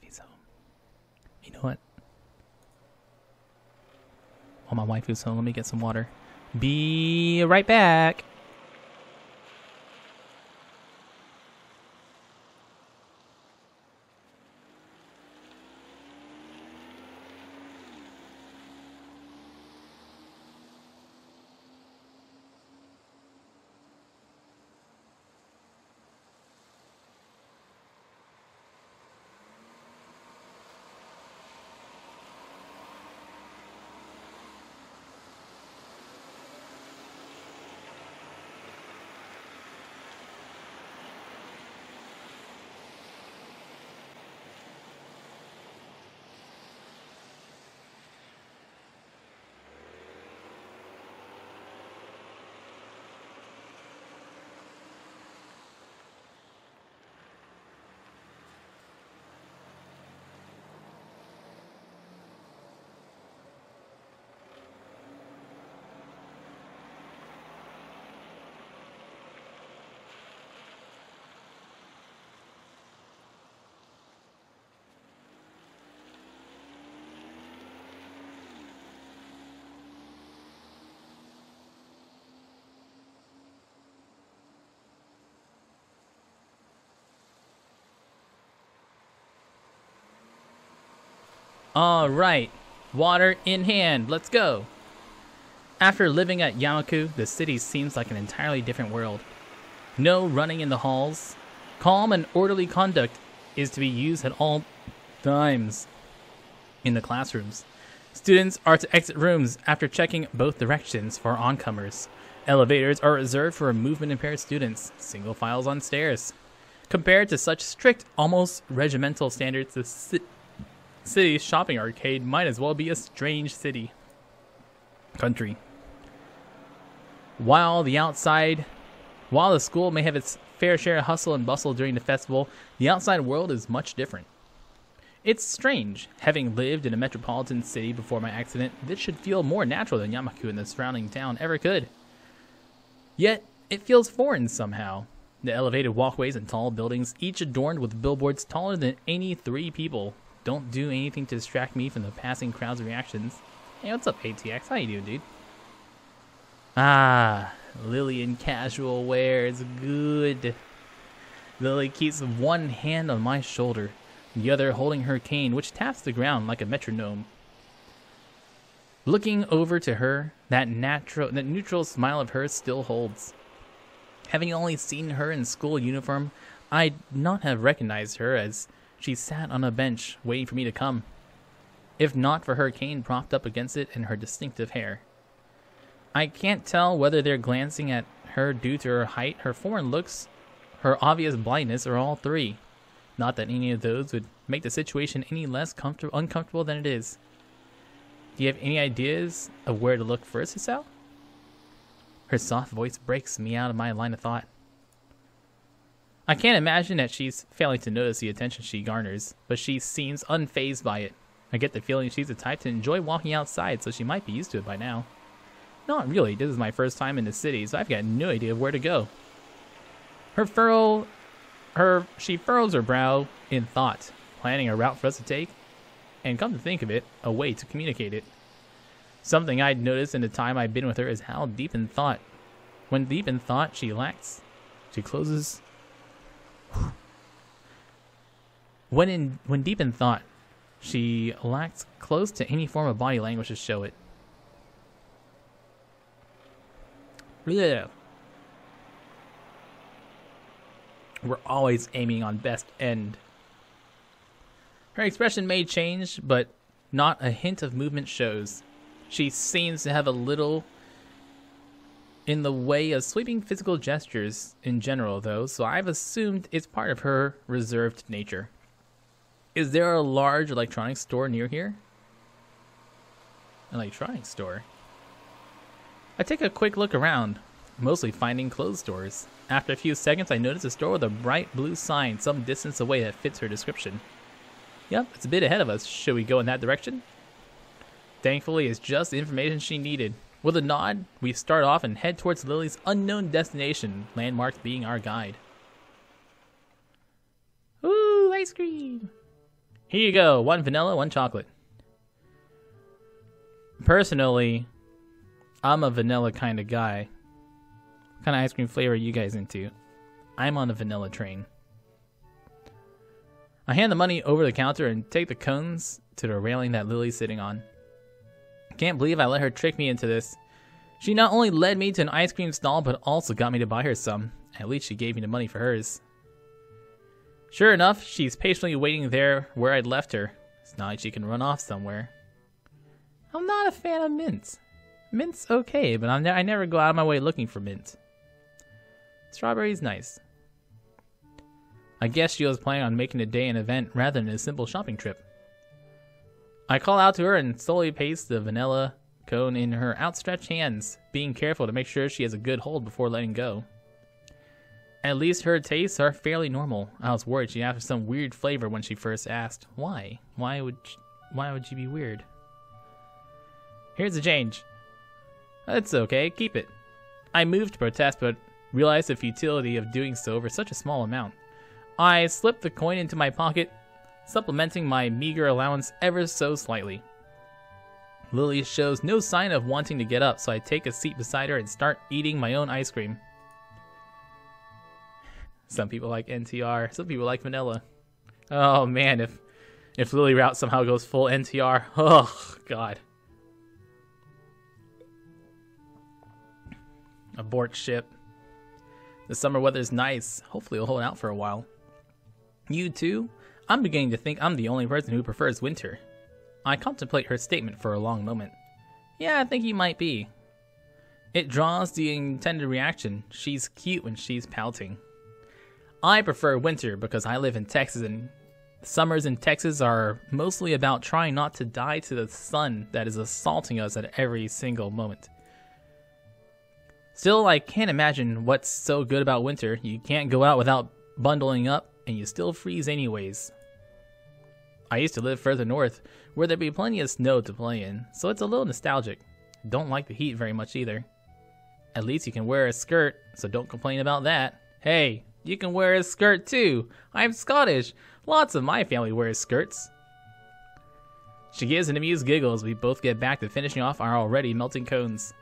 he's home. You know what? While my waifu's home, let me get some water. Be right back. All right, water in hand, let's go. After living at Yamaku, the city seems like an entirely different world. No running in the halls. Calm and orderly conduct is to be used at all times in the classrooms. Students are to exit rooms after checking both directions for oncomers. Elevators are reserved for movement-impaired students. Single files on stairs. Compared to such strict, almost regimental standards, the city's shopping arcade might as well be a strange country. While the school may have its fair share of hustle and bustle during the festival, the outside world is much different. It's strange. Having lived in a metropolitan city before my accident, this should feel more natural than Yamaku and the surrounding town ever could. Yet, it feels foreign somehow. The elevated walkways and tall buildings, each adorned with billboards taller than any 3 people, don't do anything to distract me from the passing crowd's reactions. Hey, what's up, ATX? How you doing, dude? Ah, Lily in casual wear is good. Lily keeps one hand on my shoulder, the other holding her cane, which taps the ground like a metronome. Looking over to her, that neutral smile of hers still holds. Having only seen her in school uniform, I'd not have recognized her, as she sat on a bench waiting for me to come, if not for her cane propped up against it and her distinctive hair. I can't tell whether they're glancing at her due to her height, her foreign looks, her obvious blindness, or all 3. Not that any of those would make the situation any less uncomfortable than it is. Do you have any ideas of where to look first, Hisao? Her soft voice breaks me out of my line of thought. I can't imagine that she's failing to notice the attention she garners, but she seems unfazed by it. I get the feeling she's the type to enjoy walking outside, so she might be used to it by now. Not really, this is my first time in the city, so I've got no idea where to go. She furrows her brow in thought, planning a route for us to take, and come to think of it, a way to communicate it. Something I'd noticed in the time I've been with her is how deep in thought. When deep in thought, she closes. When deep in thought, she lacks close to any form of body language to show it. We're always aiming on best end. Her expression may change, but not a hint of movement shows. She seems to have a little in the way of sweeping physical gestures in general, though, so I've assumed it's part of her reserved nature. Is there a large electronics store near here? Electronics store? I take a quick look around, mostly finding clothes stores. After a few seconds, I notice a store with a bright blue sign some distance away that fits her description. Yep, it's a bit ahead of us. Should we go in that direction? Thankfully, it's just the information she needed. With a nod, we start off and head towards Lily's unknown destination, landmarks being our guide. Ooh, ice cream! Here you go. 1 vanilla, 1 chocolate. Personally, I'm a vanilla kind of guy. What kind of ice cream flavor are you guys into? I'm on the vanilla train. I hand the money over the counter and take the cones to the railing that Lily's sitting on. Can't believe I let her trick me into this. She not only led me to an ice cream stall, but also got me to buy her some. At least she gave me the money for hers. Sure enough, she's patiently waiting there where I'd left her. It's not like she can run off somewhere. I'm not a fan of mint. Mint's okay, but I never go out of my way looking for mint. Strawberry's nice. I guess she was planning on making the day an event rather than a simple shopping trip. I call out to her and slowly paste the vanilla cone in her outstretched hands, being careful to make sure she has a good hold before letting go. At least her tastes are fairly normal. I was worried she'd have some weird flavor when she first asked. Why? Why would she be weird? Here's the change. It's okay, keep it. I moved to protest, but realized the futility of doing so over such a small amount. I slipped the coin into my pocket, supplementing my meager allowance ever so slightly. Lily shows no sign of wanting to get up, so I take a seat beside her and start eating my own ice cream. Some people like NTR, some people like vanilla. Oh man, if Lily route somehow goes full NTR, oh god. Abort ship. The summer weather's nice. Hopefully it'll hold out for a while. You too? I'm beginning to think I'm the only person who prefers winter. I contemplate her statement for a long moment. Yeah, I think you might be. It draws the intended reaction. She's cute when she's pouting. I prefer winter because I live in Texas, and summers in Texas are mostly about trying not to die to the sun that is assaulting us at every single moment. Still, I can't imagine what's so good about winter. You can't go out without bundling up, and you still freeze anyways. I used to live further north, where there'd be plenty of snow to play in, so it's a little nostalgic. Don't like the heat very much either. At least you can wear a skirt, so don't complain about that. Hey, you can wear a skirt too. I'm Scottish. Lots of my family wears skirts. She gives an amused giggle as we both get back to finishing off our already melting cones.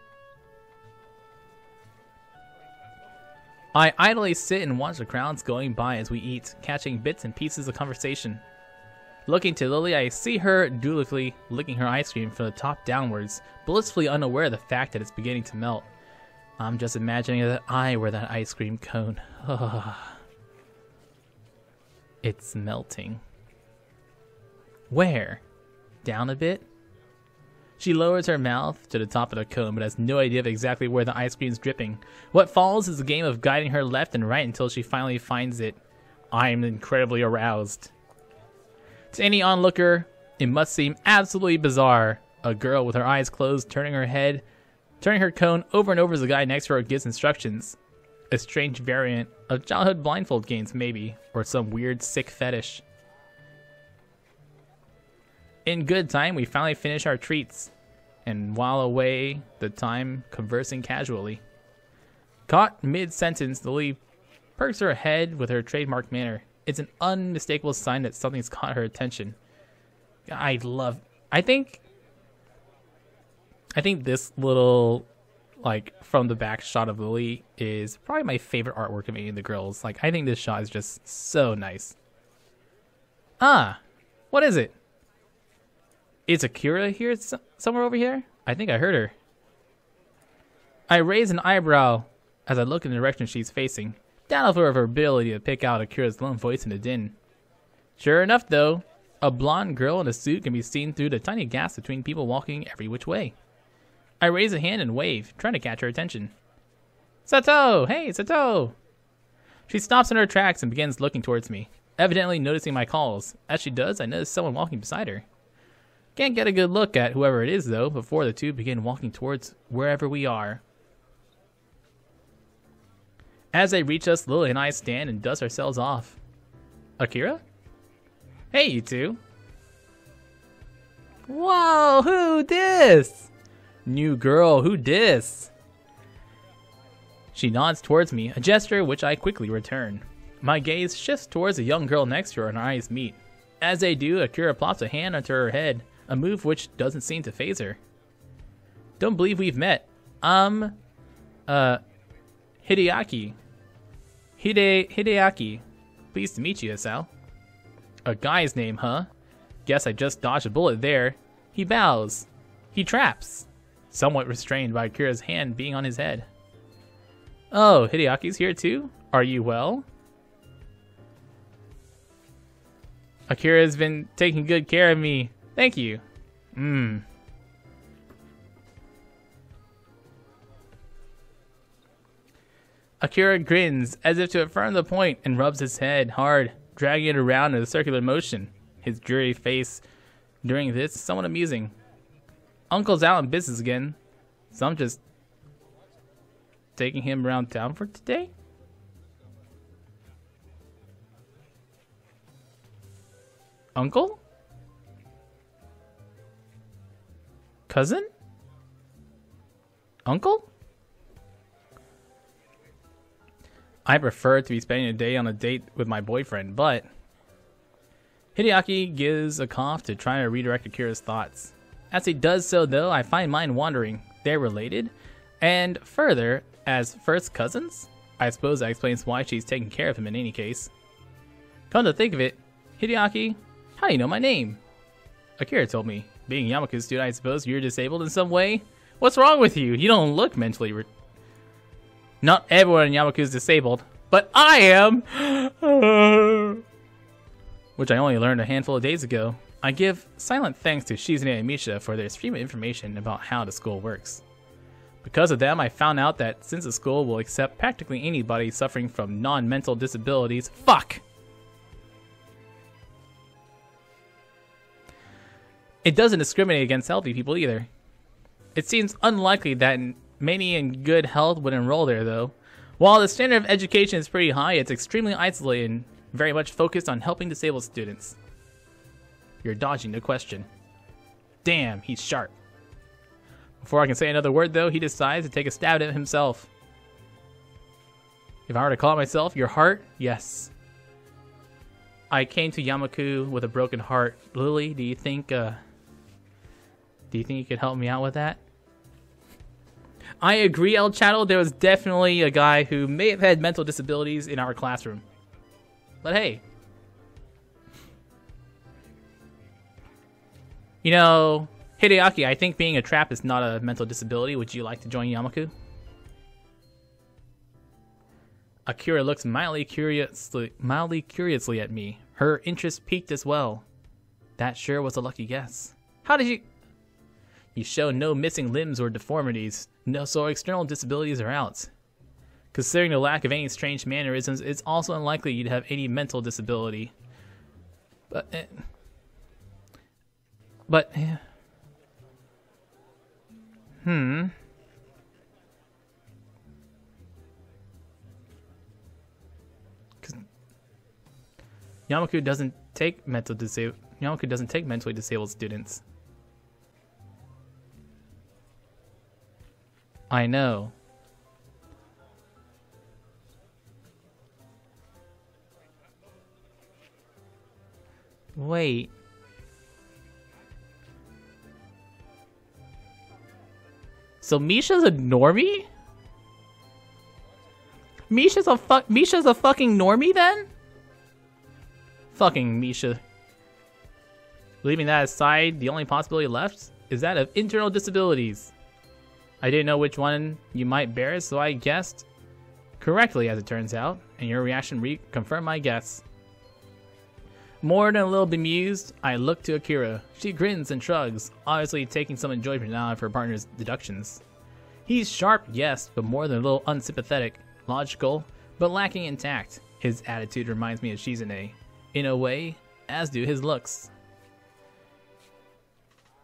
I idly sit and watch the crowds going by as we eat, catching bits and pieces of conversation. Looking to Lily, I see her dutifully licking her ice cream from the top downwards, blissfully unaware of the fact that it's beginning to melt. I'm just imagining that I were that ice cream cone. It's melting. Where? Down a bit? She lowers her mouth to the top of the cone, but has no idea of exactly where the ice cream's dripping. What follows is a game of guiding her left and right until she finally finds it. I am incredibly aroused. To any onlooker, it must seem absolutely bizarre. A girl with her eyes closed, turning her cone over and over as the guy next to her gives instructions. A strange variant of childhood blindfold games, maybe, or some weird sick fetish. In good time, we finally finish our treats, and while away the time conversing casually. Caught mid-sentence, Lily perks her head with her trademark manner. It's an unmistakable sign that something's caught her attention. I think this little, like, from the back shot of Lily is probably my favorite artwork of any of the girls. Like, I think this shot is just so nice. Ah, what is it? Is Akira here somewhere over here? I think I heard her. I raise an eyebrow as I look in the direction she's facing, doubtful of her ability to pick out Akira's lone voice in the din. Sure enough, though, a blonde girl in a suit can be seen through the tiny gaps between people walking every which way. I raise a hand and wave, trying to catch her attention. Sato! Hey, Sato! She stops in her tracks and begins looking towards me, evidently noticing my calls. As she does, I notice someone walking beside her. Can't get a good look at whoever it is, though, before the two begin walking towards wherever we are. As they reach us, Lily and I stand and dust ourselves off. Akira? Hey, you two. Whoa, who dis? New girl, who dis? She nods towards me, a gesture which I quickly return. My gaze shifts towards the young girl next to her and our eyes meet. As they do, Akira plops a hand onto her head, a move which doesn't seem to faze her. Don't believe we've met. Hideaki. Hideaki. Pleased to meet you, Asao. A guy's name, huh? Guess I just dodged a bullet there. He bows. He traps. Somewhat restrained by Akira's hand being on his head. Oh, Hideaki's here too? Are you well? Akira's been taking good care of me. Thank you. Akira grins as if to affirm the point and rubs his head hard, dragging it around in a circular motion. His dreary face during this is somewhat amusing. Uncle's out in business again, so I'm just taking him around town for today? Uncle? Cousin? Uncle? I prefer to be spending a day on a date with my boyfriend, but... Hideaki gives a cough to try to redirect Akira's thoughts. As he does so, though, I find mine wandering. They're related? And further, as first cousins? I suppose that explains why she's taking care of him in any case. Come to think of it, Hideaki, how do you know my name? Akira told me. Being Yamaku's student, I suppose you're disabled in some way? What's wrong with you? You don't look mentally Not everyone in Yamaku is disabled, but I am! Which I only learned a handful of days ago. I give silent thanks to Shizune and Misha for their stream of information about how the school works. Because of them, I found out that since the school will accept practically anybody suffering from non-mental disabilities, fuck! It doesn't discriminate against healthy people either. It seems unlikely that many in good health would enroll there, though. While the standard of education is pretty high, it's extremely isolated and very much focused on helping disabled students. You're dodging the question. Damn, he's sharp. Before I can say another word, though, he decides to take a stab at it himself. If I were to call it myself, your heart? Yes. I came to Yamaku with a broken heart. Lily, do you think you could help me out with that? I agree, El Chattel. There was definitely a guy who may have had mental disabilities in our classroom. But hey. You know, Hideaki, I think being a trap is not a mental disability. Would you like to join Yamaku? Akira looks mildly curiously at me. Her interest piqued as well. That sure was a lucky guess. How did you... You show no missing limbs or deformities, so external disabilities are out. Considering the lack of any strange mannerisms, it's also unlikely you'd have any mental disability. But Yamaku doesn't take mentally disabled students. I know. Wait. So Misha's a normie? Misha's a fucking normie then? Fucking Misha. Leaving that aside, the only possibility left is that of internal disabilities. I didn't know which one you might bear, so I guessed correctly, as it turns out, and your reaction reconfirmed my guess. More than a little bemused, I look to Akira. She grins and shrugs, obviously taking some enjoyment out of her partner's deductions. He's sharp, yes, but more than a little unsympathetic, logical, but lacking in tact. His attitude reminds me of Shizune, in a way, as do his looks.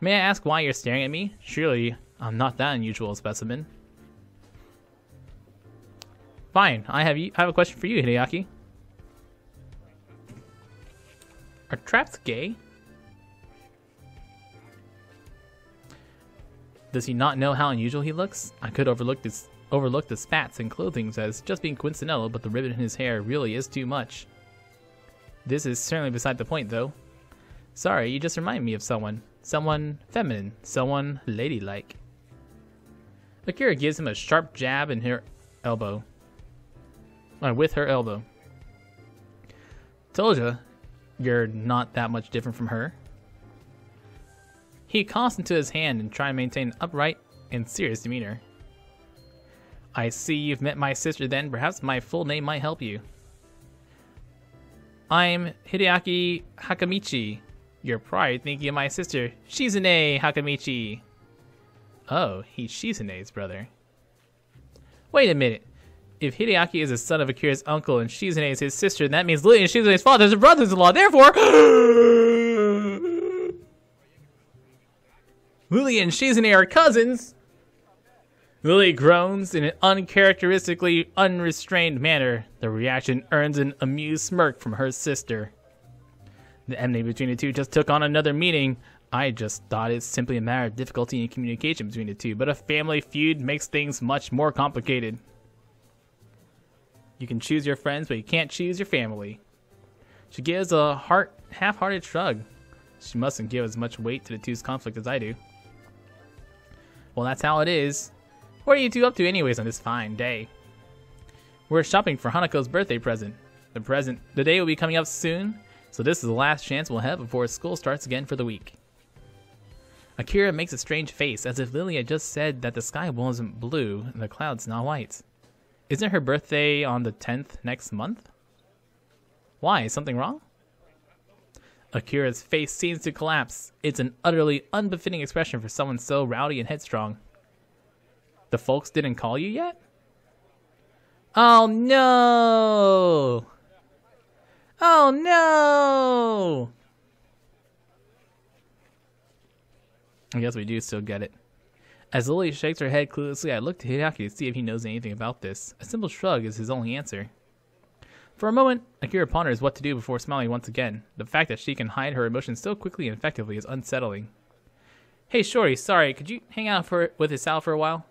May I ask why you're staring at me? Surely I'm not that unusual a specimen. Fine, I have a question for you, Hideaki. Are traps gay? Does he not know how unusual he looks? I could overlook the spats and clothing as just being coincidental, but the ribbon in his hair really is too much. This is certainly beside the point, though. Sorry, you just remind me of someone. Someone feminine. Someone ladylike. Akira gives him a sharp jab in her elbow. With her elbow. Told ya, you're not that much different from her. He coughs into his hand and tries to maintain an upright and serious demeanor. I see you've met my sister then. Perhaps my full name might help you. I'm Hideaki Hakamichi. You're probably thinking of my sister, Shizune Hakamichi. Oh, he's Shizune's brother. Wait a minute. If Hideaki is the son of Akira's uncle and Shizune is his sister, then that means Lily and Shizune's fathers are brothers-in-law. Therefore, Lily and Shizune are cousins. Lily groans in an uncharacteristically unrestrained manner. The reaction earns an amused smirk from her sister. The enmity between the two just took on another meaning. I just thought it's simply a matter of difficulty in communication between the two, but a family feud makes things much more complicated. You can choose your friends, but you can't choose your family. She gives a half-hearted shrug. She mustn't give as much weight to the two's conflict as I do. Well, that's how it is. What are you two up to anyways on this fine day? We're shopping for Hanako's birthday present. The day will be coming up soon, so this is the last chance we'll have before school starts again for the week. Akira makes a strange face, as if Lily had just said that the sky wasn't blue and the clouds not white. Isn't her birthday on the 10th next month? Why, is something wrong? Akira's face seems to collapse. It's an utterly unbefitting expression for someone so rowdy and headstrong. The folks didn't call you yet? Oh no! Oh no! I guess we do still get it. As Lily shakes her head cluelessly, I look to Hideaki to see if he knows anything about this. A simple shrug is his only answer. For a moment, Akira ponders what to do before smiling once again. The fact that she can hide her emotions so quickly and effectively is unsettling. Hey Shorty, sorry, could you hang out with Hisao for a while?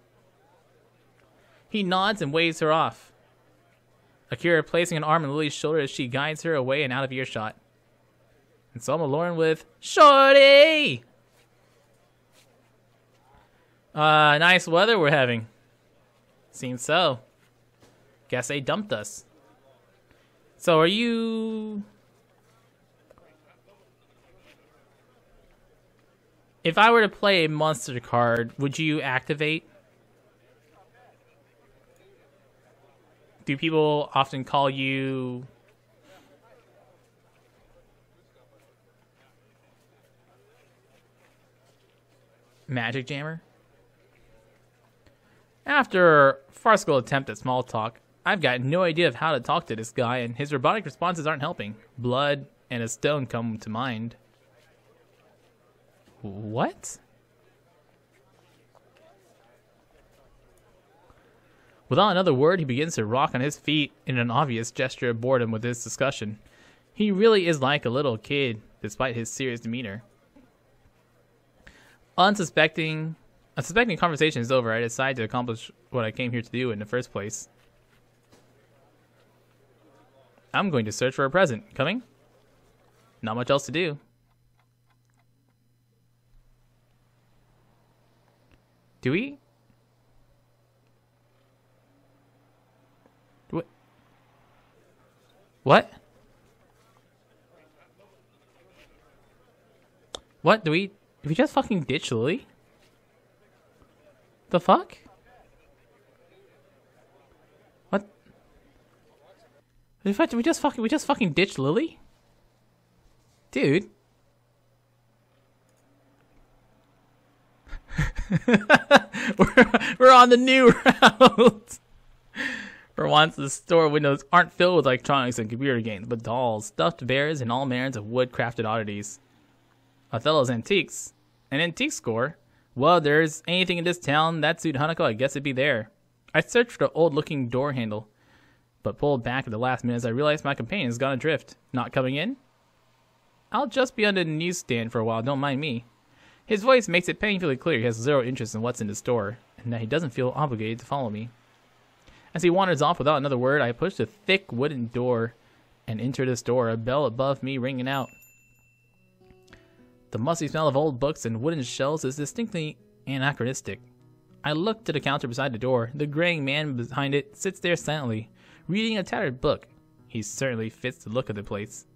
He nods and waves her off. Akira placing an arm on Lily's shoulder as she guides her away and out of earshot. And so I'm alone with Shorty! Nice weather we're having. Seems so. Guess they dumped us. So are you... If I were to play a monster card, would you activate? Do people often call you... Magic Jammer? After a farcical attempt at small talk, I've got no idea of how to talk to this guy, and his robotic responses aren't helping. Blood and a stone come to mind. What? Without another word, he begins to rock on his feet in an obvious gesture of boredom with this discussion. He really is like a little kid, despite his serious demeanor. Unsuspecting conversation is over, I decide to accomplish what I came here to do in the first place. I'm going to search for a present. Coming? Not much else to do. Do we? What? What? Did we just fucking ditch Lily? The fuck? What? We just fucking ditched Lily? Dude. we're on the new route. For once, the store windows aren't filled with electronics and computer games, but dolls, stuffed bears, and all manners of wood-crafted oddities. Othello's Antiques. An antique store? Well, there's anything in this town that suit Hanako, I guess it'd be there. I searched for the old-looking door handle, but pulled back at the last minute as I realized my companion has gone adrift. Not coming in? I'll just be under the newsstand for a while, don't mind me. His voice makes it painfully clear he has zero interest in what's in the store, and that he doesn't feel obligated to follow me. As he wanders off without another word, I push the thick wooden door and enter the store, a bell above me ringing out. The musty smell of old books and wooden shelves is distinctly anachronistic. I look to the counter beside the door. The graying man behind it sits there silently, reading a tattered book. He certainly fits the look of the place.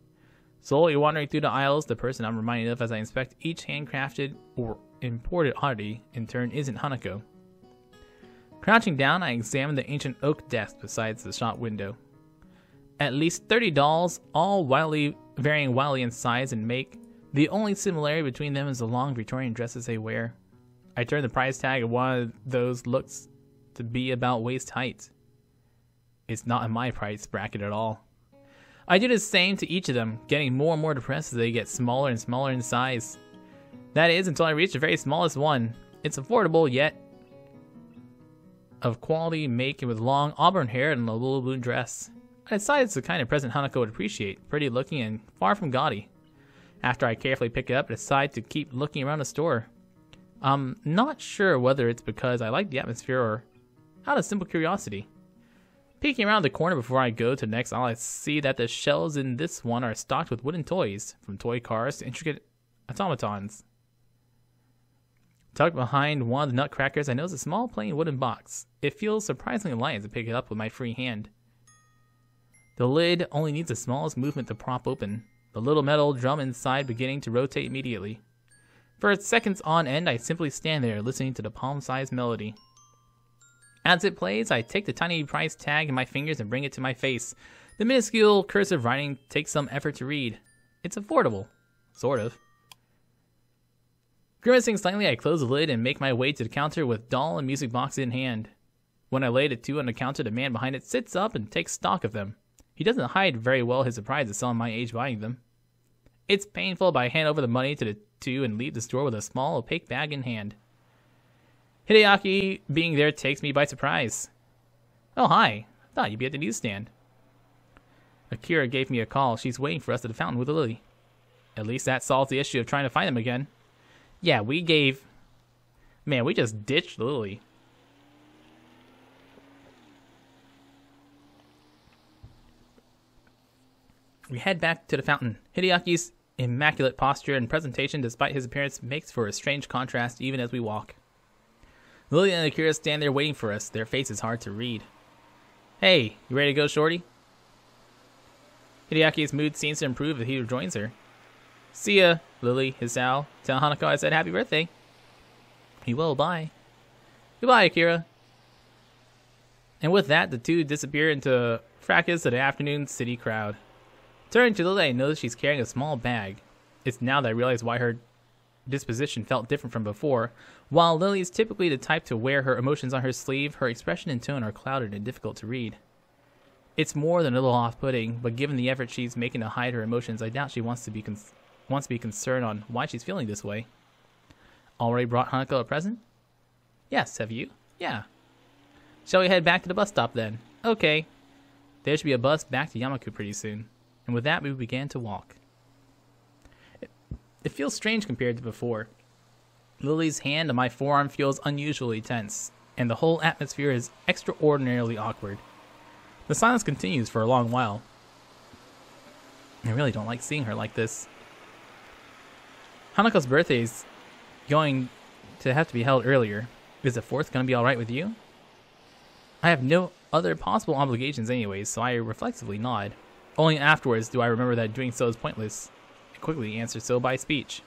Slowly wandering through the aisles, the person I'm reminded of as I inspect each handcrafted or imported oddity in turn isn't Hanako. Crouching down, I examine the ancient oak desk beside the shop window. At least 30 dolls, all varying wildly in size and make. The only similarity between them is the long Victorian dresses they wear. I turn the price tag of one of those looks to be about waist height. It's not in my price bracket at all. I do the same to each of them, getting more and more depressed as they get smaller and smaller in size. That is, until I reach the very smallest one. It's affordable, yet of quality make and with long auburn hair and a little blue dress. I decide it's the kind of present Hanako would appreciate, pretty looking and far from gaudy. After I carefully pick it up, I decide to keep looking around the store. I'm not sure whether it's because I like the atmosphere or out of simple curiosity. Peeking around the corner before I go to the next aisle, I see that the shelves in this one are stocked with wooden toys, from toy cars to intricate automatons. Tucked behind one of the nutcrackers, I notice a small plain wooden box. It feels surprisingly light as I pick it up with my free hand. The lid only needs the smallest movement to prop open, the little metal drum inside beginning to rotate immediately. For seconds on end, I simply stand there listening to the palm-sized melody. As it plays, I take the tiny price tag in my fingers and bring it to my face. The minuscule cursive writing takes some effort to read. It's affordable. Sort of. Grimacing slightly, I close the lid and make my way to the counter with doll and music box in hand. When I lay the two on the counter, the man behind it sits up and takes stock of them. He doesn't hide very well his surprise at someone my age buying them. It's painful, but I hand over the money to the two and leave the store with a small, opaque bag in hand. Hideaki being there takes me by surprise. Oh, hi. I thought you'd be at the newsstand. Akira gave me a call. She's waiting for us at the fountain with Lily. At least that solves the issue of trying to find them again. Yeah, we just ditched Lily. We head back to the fountain. Hideaki's immaculate posture and presentation, despite his appearance, makes for a strange contrast even as we walk. Lily and Akira stand there waiting for us. Their faces hard to read. Hey, you ready to go, shorty? Hideaki's mood seems to improve as he rejoins her. See ya, Lily, Hisao. Tell Hanako I said happy birthday. He will, bye. Goodbye, Akira. And with that, the two disappear into fracas of the afternoon city crowd. Turning to Lily, I notice she's carrying a small bag. It's now that I realize why her disposition felt different from before. While Lily is typically the type to wear her emotions on her sleeve, her expression and tone are clouded and difficult to read. It's more than a little off-putting, but given the effort she's making to hide her emotions, I doubt she wants to be concerned on why she's feeling this way. Already brought Hanako a present? Yes, have you? Yeah. Shall we head back to the bus stop then? Okay. There should be a bus back to Yamaku pretty soon. And with that, we began to walk. It feels strange compared to before. Lily's hand on my forearm feels unusually tense, and the whole atmosphere is extraordinarily awkward. The silence continues for a long while. I really don't like seeing her like this. Hanako's birthday is going to have to be held earlier. Is the 4th going to be alright with you? I have no other possible obligations anyways, so I reflexively nod. Only afterwards do I remember that doing so is pointless. I quickly answer so by speech.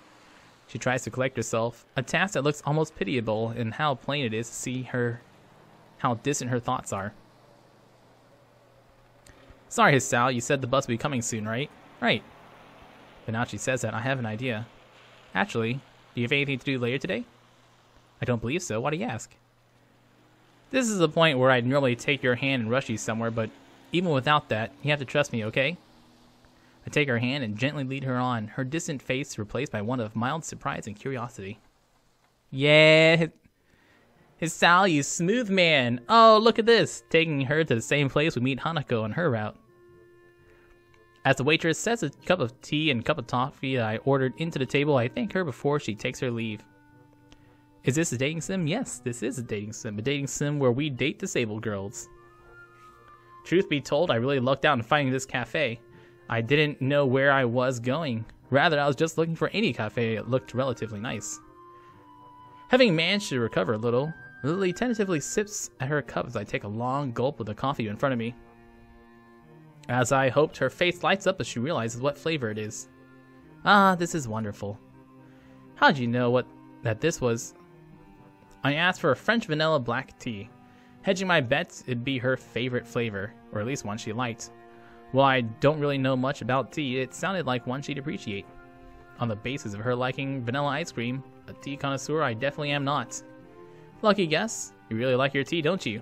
She tries to collect herself, a task that looks almost pitiable in how plain it is to see how distant her thoughts are. Sorry, Hisao, you said the bus will be coming soon, right? Right. But now she says that, I have an idea. Actually, do you have anything to do later today? I don't believe so. Why do you ask? This is the point where I'd normally take your hand and rush you somewhere, but even without that, you have to trust me, okay? I take her hand and gently lead her on, her distant face replaced by one of mild surprise and curiosity. Yeah, Hisao, you smooth man. Oh, look at this. Taking her to the same place we meet Hanako on her route. As the waitress sets a cup of tea and cup of coffee that I ordered into the table, I thank her before she takes her leave. Is this a dating sim? Yes, this is a dating sim where we date disabled girls. Truth be told, I really lucked out in finding this cafe. I didn't know where I was going. Rather, I was just looking for any cafe that looked relatively nice. Having managed to recover a little, Lily tentatively sips at her cup as I take a long gulp of the coffee in front of me. As I hoped, her face lights up as she realizes what flavor it is. Ah, this is wonderful. How'd you know that this was? I asked for a French vanilla black tea, hedging my bets it'd be her favorite flavor, or at least one she liked. While I don't really know much about tea, it sounded like one she'd appreciate. On the basis of her liking vanilla ice cream, a tea connoisseur I definitely am not. Lucky guess. You really like your tea, don't you?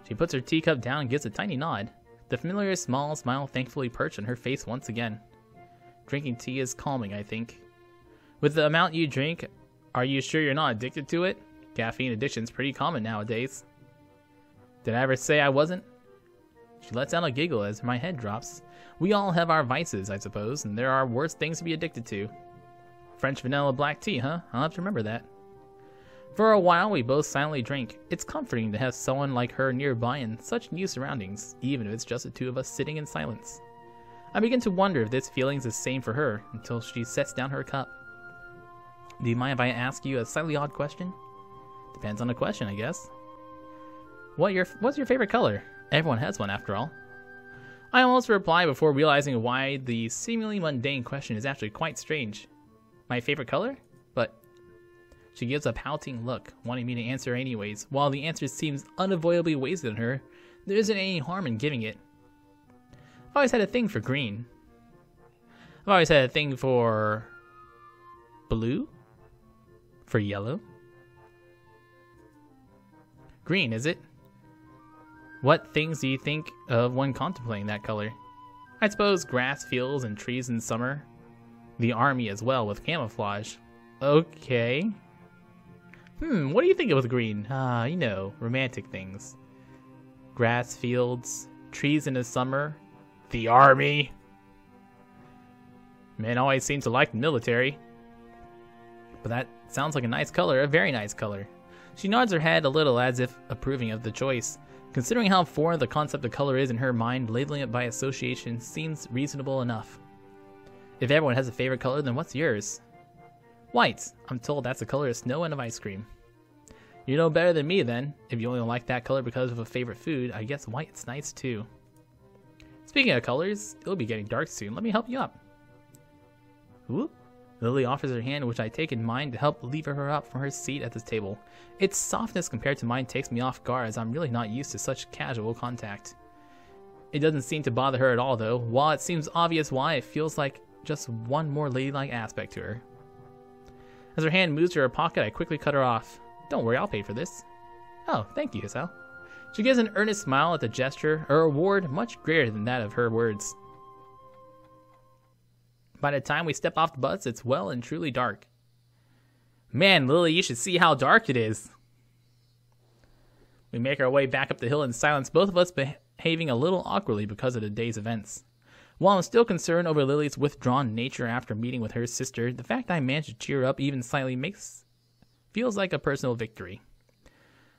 She puts her teacup down and gives a tiny nod. The familiar small smile thankfully perched on her face once again. Drinking tea is calming, I think. With the amount you drink, are you sure you're not addicted to it? Caffeine addiction's pretty common nowadays. Did I ever say I wasn't? She lets out a giggle as my head drops. We all have our vices, I suppose, and there are worse things to be addicted to. French vanilla black tea, huh? I'll have to remember that. For a while, we both silently drink. It's comforting to have someone like her nearby in such new surroundings, even if it's just the two of us sitting in silence. I begin to wonder if this feeling's the same for her, until she sets down her cup. Do you mind if I ask you a slightly odd question? Depends on the question, I guess. What's your favorite color? Everyone has one, after all. I almost reply before realizing why the seemingly mundane question is actually quite strange. My favorite color? But she gives a pouting look, wanting me to answer anyways. While the answer seems unavoidably wasted on her, there isn't any harm in giving it. I've always had a thing for green. I've always had a thing for blue? For yellow? Green, is it? What things do you think of when contemplating that color? I suppose grass, fields, and trees in summer. The army as well, with camouflage. Okay. What do you think of with green? You know, romantic things. Grass, fields, trees in the summer. The army. Men always seem to like the military. But that sounds like a nice color, a very nice color. She nods her head a little as if approving of the choice. Considering how foreign the concept of color is in her mind, labeling it by association seems reasonable enough. If everyone has a favorite color, then what's yours? White. I'm told that's the color of snow and of ice cream. You know better than me then. If you only like that color because of a favorite food, I guess white's nice too. Speaking of colors, it'll be getting dark soon. Let me help you up. Whoop. Lily offers her hand, which I take in mine to help lever her up from her seat at the table. Its softness compared to mine takes me off guard, as I'm really not used to such casual contact. It doesn't seem to bother her at all, though. While it seems obvious why, it feels like just one more ladylike aspect to her. As her hand moves to her pocket, I quickly cut her off. Don't worry, I'll pay for this. Oh, thank you, Hisao. She gives an earnest smile at the gesture, a reward much greater than that of her words. By the time we step off the bus, it's well and truly dark. Man, Lily, you should see how dark it is. We make our way back up the hill in silence, both of us behaving a little awkwardly because of the day's events. While I'm still concerned over Lily's withdrawn nature after meeting with her sister, the fact I managed to cheer her up even slightly feels like a personal victory.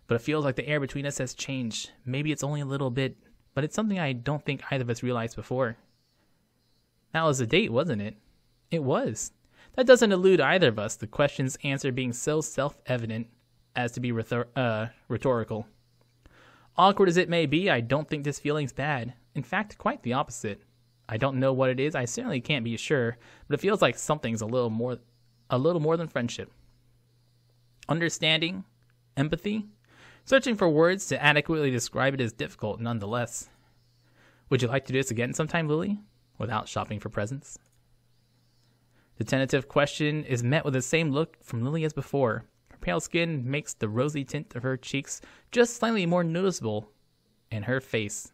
But it feels like the air between us has changed. Maybe it's only a little bit, but it's something I don't think either of us realized before. That was a date, wasn't it? It was. That doesn't elude either of us, the question's answer being so self-evident as to be rhetorical. Awkward as it may be, I don't think this feeling's bad. In fact, quite the opposite. I don't know what it is, I certainly can't be sure, but it feels like something's a little more than friendship. Understanding? Empathy? Searching for words to adequately describe it is difficult nonetheless. Would you like to do this again sometime, Lily? Without shopping for presents? The tentative question is met with the same look from Lily as before. Her pale skin makes the rosy tint of her cheeks just slightly more noticeable in her face.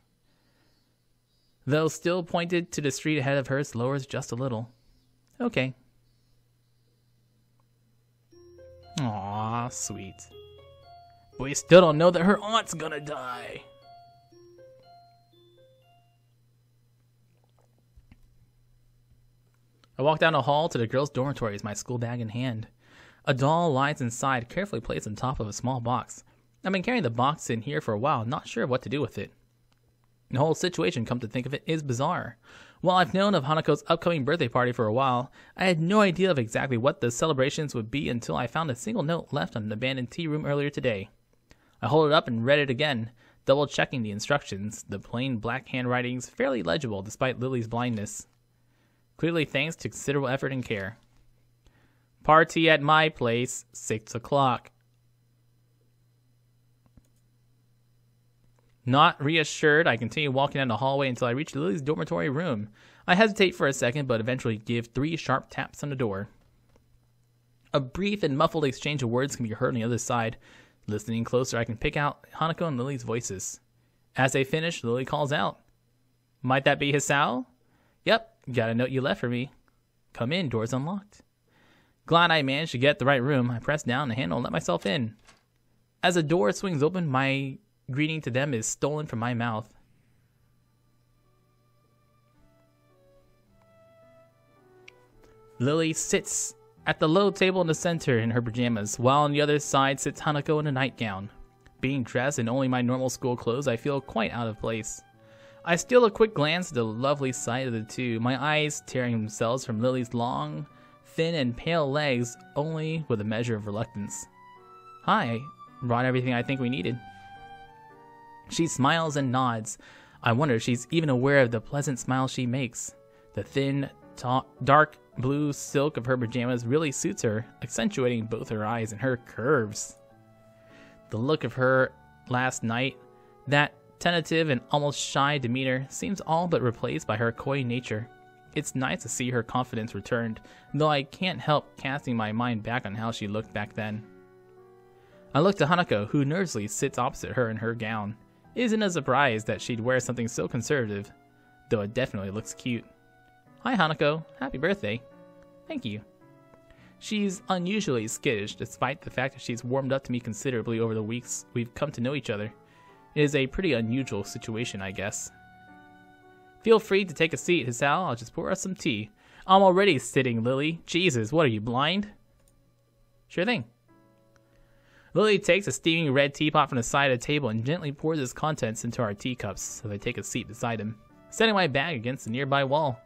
Though still pointed to the street ahead of hers, lowers just a little. Okay. Aw, sweet. But we still don't know that her aunt's gonna die. I walk down the hall to the girls' dormitories, my school bag in hand. A doll lies inside, carefully placed on top of a small box. I've been carrying the box in here for a while, not sure what to do with it. The whole situation, come to think of it, is bizarre. While I've known of Hanako's upcoming birthday party for a while, I had no idea of exactly what the celebrations would be until I found a single note left on an abandoned tea room earlier today. I hold it up and read it again, double-checking the instructions. The plain black handwriting's fairly legible despite Lily's blindness. Clearly thanks to considerable effort and care. Party at my place, 6 o'clock. Not reassured, I continue walking down the hallway until I reach Lily's dormitory room. I hesitate for a second, but eventually give 3 sharp taps on the door. A brief and muffled exchange of words can be heard on the other side. Listening closer, I can pick out Hanako and Lily's voices. As they finish, Lily calls out, "Might that be Hisao?" "Yep, got a note you left for me." "Come in, door's unlocked." Glad I managed to get the right room, I press down the handle and let myself in. As the door swings open, my greeting to them is stolen from my mouth. Lily sits at the low table in the center in her pajamas, while on the other side sits Hanako in a nightgown. Being dressed in only my normal school clothes, I feel quite out of place. I steal a quick glance at the lovely sight of the two, my eyes tearing themselves from Lily's long, thin, and pale legs, only with a measure of reluctance. "Hi, brought everything I think we needed." She smiles and nods. I wonder if she's even aware of the pleasant smile she makes. The thin, dark blue silk of her pajamas really suits her, accentuating both her eyes and her curves. The look of her last night, that tentative and almost shy demeanor, seems all but replaced by her coy nature. It's nice to see her confidence returned, though I can't help casting my mind back on how she looked back then. I look to Hanako, who nervously sits opposite her in her gown. It isn't a surprise that she'd wear something so conservative, though it definitely looks cute. "Hi Hanako, happy birthday." "Thank you." She's unusually skittish, despite the fact that she's warmed up to me considerably over the weeks we've come to know each other. It is a pretty unusual situation, I guess. "Feel free to take a seat, Hisao. I'll just pour us some tea." "I'm already sitting, Lily. Jesus, what are you, blind?" "Sure thing." Lily takes a steaming red teapot from the side of the table and gently pours its contents into our teacups as I take a seat beside him, setting my bag against the nearby wall.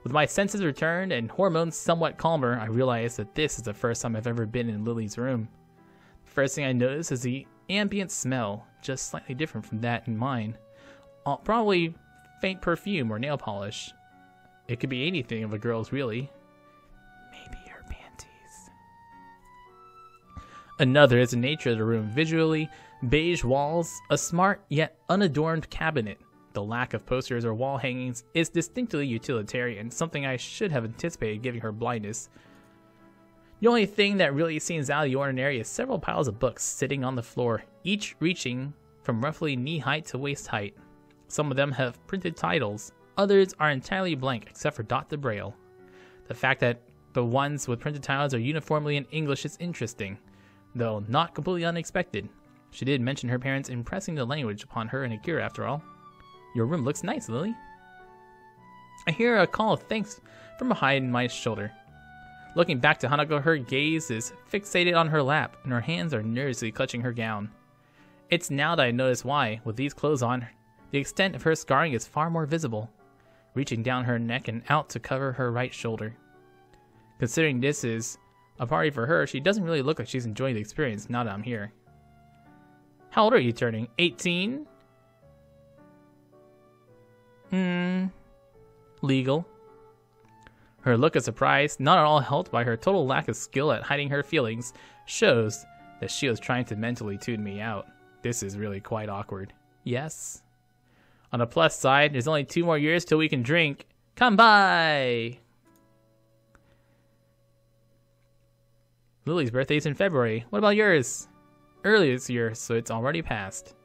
With my senses returned and hormones somewhat calmer, I realize that this is the first time I've ever been in Lily's room. The first thing I notice is the ambient smell, just slightly different from that in mine. Probably faint perfume or nail polish. It could be anything of a girl's, really. Maybe her panties. Another is the nature of the room. Visually, beige walls, a smart yet unadorned cabinet. The lack of posters or wall hangings is distinctly utilitarian, something I should have anticipated given her blindness. The only thing that really seems out of the ordinary is several piles of books sitting on the floor, each reaching from roughly knee height to waist height. Some of them have printed titles, others are entirely blank except for dot to braille. The fact that the ones with printed titles are uniformly in English is interesting, though not completely unexpected. She did mention her parents impressing the language upon her and Akira after all. "Your room looks nice, Lily." I hear a call of thanks from behind my shoulder. Looking back to Hanako, her gaze is fixated on her lap, and her hands are nervously clutching her gown. It's now that I notice why, with these clothes on, the extent of her scarring is far more visible, reaching down her neck and out to cover her right shoulder. Considering this is a party for her, she doesn't really look like she's enjoying the experience now that I'm here. "How old are you turning? 18? Legal." Her look of surprise, not at all helped by her total lack of skill at hiding her feelings, shows that she was trying to mentally tune me out. This is really quite awkward. "Yes." On the plus side, there's only 2 more years till we can drink. Come by! Lily's birthday's in February. What about yours? Earlier this year, so it's already passed.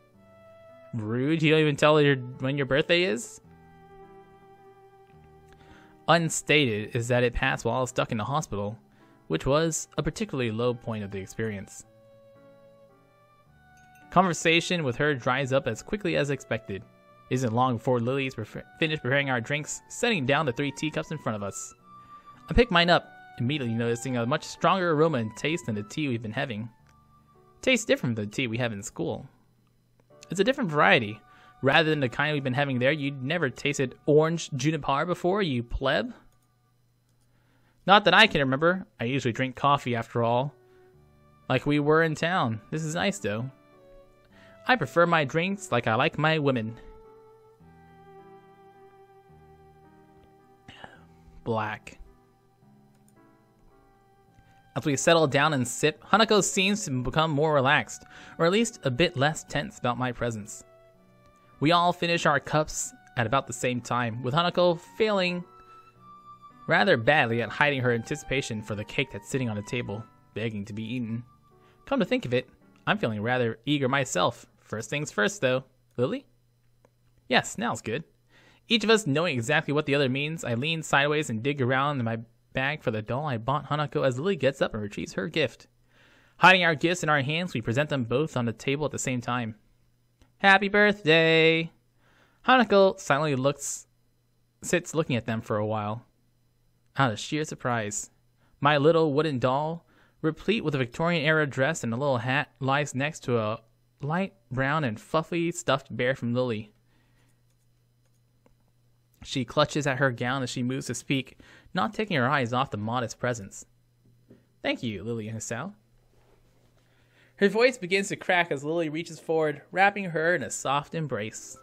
Rude, you don't even tell her when your birthday is? Unstated is that it passed while I was stuck in the hospital, which was a particularly low point of the experience. Conversation with her dries up as quickly as expected. It isn't long before Lily's finished preparing our drinks, setting down the 3 teacups in front of us. I pick mine up, immediately noticing a much stronger aroma and taste than the tea we've been having. It tastes different from the tea we have in school. It's a different variety, Rather than the kind we've been having there, you'd never tasted orange juniper before, you pleb? Not that I can remember. I usually drink coffee after all. Like we were in town. This is nice though. I prefer my drinks like I like my women. Black. As we settle down and sip, Hanako seems to become more relaxed, or at least a bit less tense about my presence. We all finish our cups at about the same time, with Hanako failing rather badly at hiding her anticipation for the cake that's sitting on the table, begging to be eaten. Come to think of it, I'm feeling rather eager myself. First things first, though. Lily? Yes, now's good. Each of us knowing exactly what the other means, I lean sideways and dig around in my bag for the doll I bought Hanako as Lily gets up and retrieves her gift. Hiding our gifts in our hands, we present them both on the table at the same time. Happy birthday! Hanako silently sits looking at them for a while, out of sheer surprise. My little wooden doll, replete with a Victorian-era dress and a little hat, lies next to a light brown and fluffy stuffed bear from Lily. She clutches at her gown as she moves to speak, not taking her eyes off the modest presence. Thank you, Lily Hisao. Her voice begins to crack as Lily reaches forward, wrapping her in a soft embrace.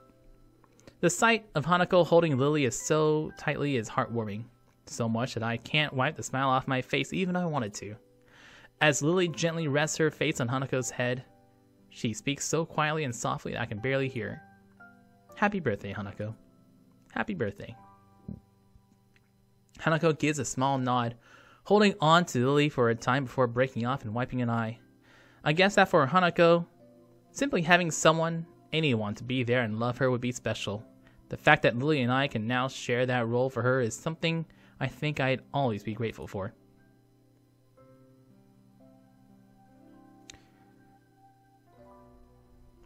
The sight of Hanako holding Lily so tightly is heartwarming, so much that I can't wipe the smile off my face even if I wanted to. As Lily gently rests her face on Hanako's head, she speaks so quietly and softly that I can barely hear. Happy birthday, Hanako. Happy birthday. Hanako gives a small nod, holding on to Lily for a time before breaking off and wiping an eye. I guess that for Hanako, simply having someone, anyone, to be there and love her would be special. The fact that Lily and I can now share that role for her is something I think I'd always be grateful for.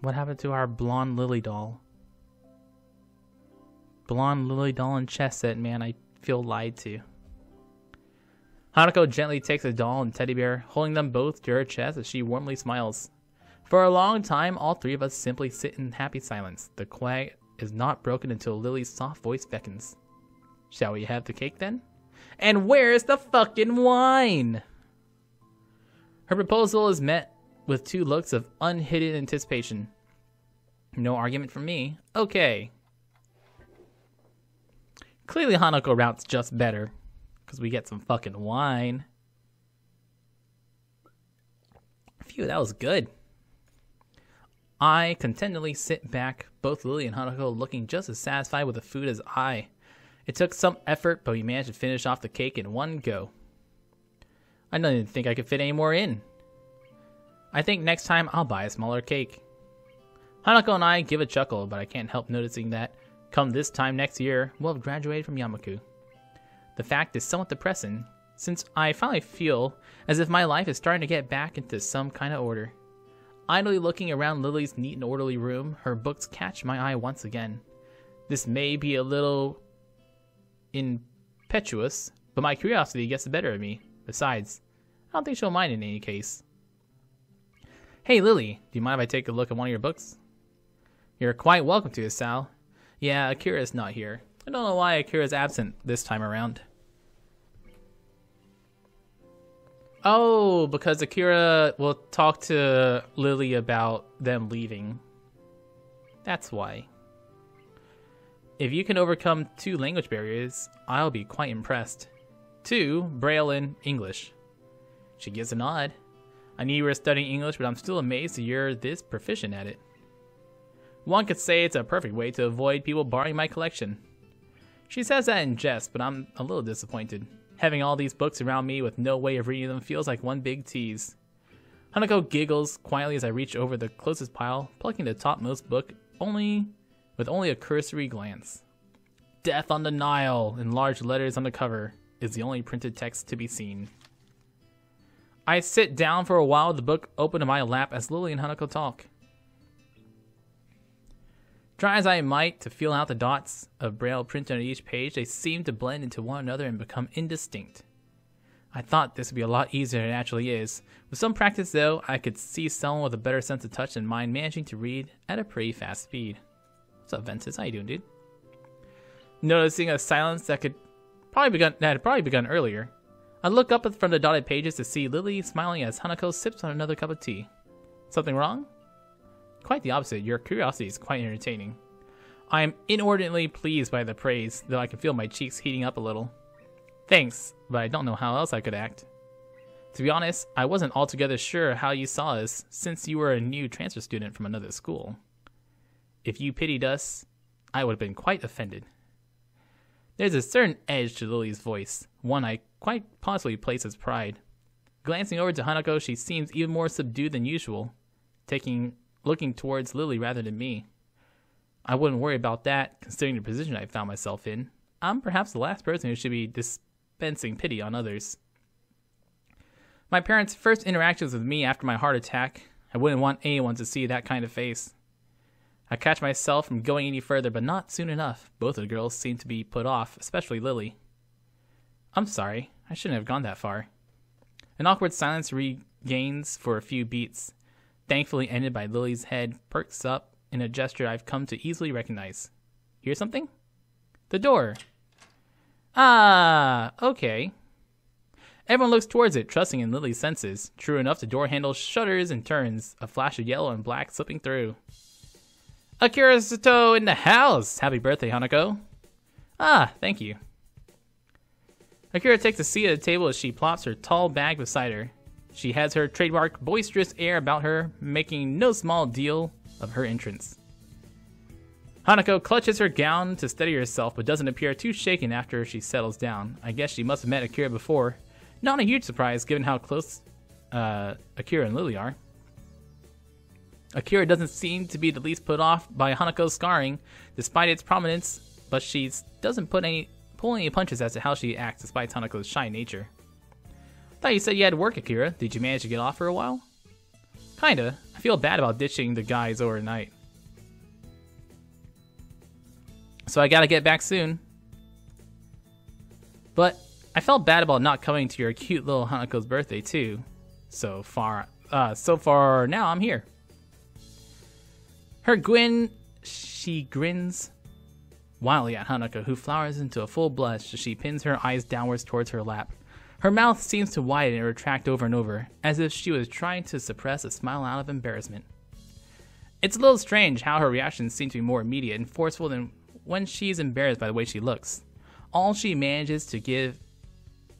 What happened to our blonde Lily doll? Blonde Lily doll and chess set, man, I feel lied to. Hanako gently takes the doll and teddy bear, holding them both to her chest as she warmly smiles. For a long time, all three of us simply sit in happy silence. The quiet is not broken until Lily's soft voice beckons. Shall we have the cake then? And where's the fucking wine? Her proposal is met with two looks of unhidden anticipation. No argument from me. Okay. Clearly Hanako route's just better, because we get some fucking wine. Phew, that was good. I contentedly sit back, both Lily and Hanako looking just as satisfied with the food as I. It took some effort, but we managed to finish off the cake in one go. I didn't think I could fit any more in. I think next time I'll buy a smaller cake. Hanako and I give a chuckle, but I can't help noticing that come this time next year, we'll have graduated from Yamaku. The fact is somewhat depressing, since I finally feel as if my life is starting to get back into some kind of order. Idly looking around Lily's neat and orderly room, her books catch my eye once again. This may be a little impetuous, but my curiosity gets the better of me. Besides, I don't think she'll mind in any case. Hey Lily, do you mind if I take a look at one of your books? You're quite welcome to, Sal. Yeah, Akira's not here. I don't know why Akira's absent this time around. Oh, because Akira will talk to Lily about them leaving. That's why. If you can overcome 2 language barriers, I'll be quite impressed. 2, Braille and English. She gives a nod. I knew you were studying English, but I'm still amazed that you're this proficient at it. One could say it's a perfect way to avoid people borrowing my collection. She says that in jest, but I'm a little disappointed. Having all these books around me with no way of reading them feels like one big tease. Hanako giggles quietly as I reach over the closest pile, plucking the topmost book with only a cursory glance. Death on the Nile, in large letters on the cover, is the only printed text to be seen. I sit down for a while with the book open in my lap as Lily and Hanako talk. Try as I might to feel out the dots of Braille printed on each page, they seem to blend into one another and become indistinct. I thought this would be a lot easier than it actually is. With some practice, though, I could see someone with a better sense of touch than mine managing to read at a pretty fast speed. What's up, Ventus? How you doing, dude? Noticing a silence that had probably begun earlier, I look up from the dotted pages to see Lily smiling as Hanako sips on another cup of tea. Something wrong? Quite the opposite. Your curiosity is quite entertaining. I am inordinately pleased by the praise, though I can feel my cheeks heating up a little. Thanks, but I don't know how else I could act. To be honest, I wasn't altogether sure how you saw us, since you were a new transfer student from another school. If you pitied us, I would have been quite offended. There's a certain edge to Lily's voice, one I quite possibly place as pride. Glancing over to Hanako, she seems even more subdued than usual, looking towards Lily rather than me. I wouldn't worry about that, considering the position I found myself in. I'm perhaps the last person who should be dispensing pity on others. My parents' first interactions with me after my heart attack, I wouldn't want anyone to see that kind of face. I catch myself from going any further, but not soon enough. Both of the girls seem to be put off, especially Lily. I'm sorry, I shouldn't have gone that far. An awkward silence regains for a few beats, thankfully ended by Lily's head perks up in a gesture I've come to easily recognize. Hear something? The door. Ah, okay. Everyone looks towards it, trusting in Lily's senses. True enough, the door handle shudders and turns, a flash of yellow and black slipping through. Akira Sato in the house! Happy birthday, Hanako. Ah, thank you. Akira takes a seat at the table as she plops her tall bag beside her. She has her trademark boisterous air about her, making no small deal of her entrance. Hanako clutches her gown to steady herself, but doesn't appear too shaken after she settles down. I guess she must have met Akira before. Not a huge surprise, given how close Akira and Lily are. Akira doesn't seem to be the least put off by Hanako's scarring, despite its prominence, but she doesn't pull any punches as to how she acts despite Hanako's shy nature. Thought you said you had work, Akira. Did you manage to get off for a while? Kinda. I feel bad about ditching the guys overnight. So I gotta get back soon. But I felt bad about not coming to your cute little Hanako's birthday too. So far now I'm here. She grins wildly at Hanako, who flowers into a full blush as she pins her eyes downwards towards her lap. Her mouth seems to widen and retract over and over, as if she was trying to suppress a smile out of embarrassment. It's a little strange how her reactions seem to be more immediate and forceful than when she's embarrassed by the way she looks. All she manages to give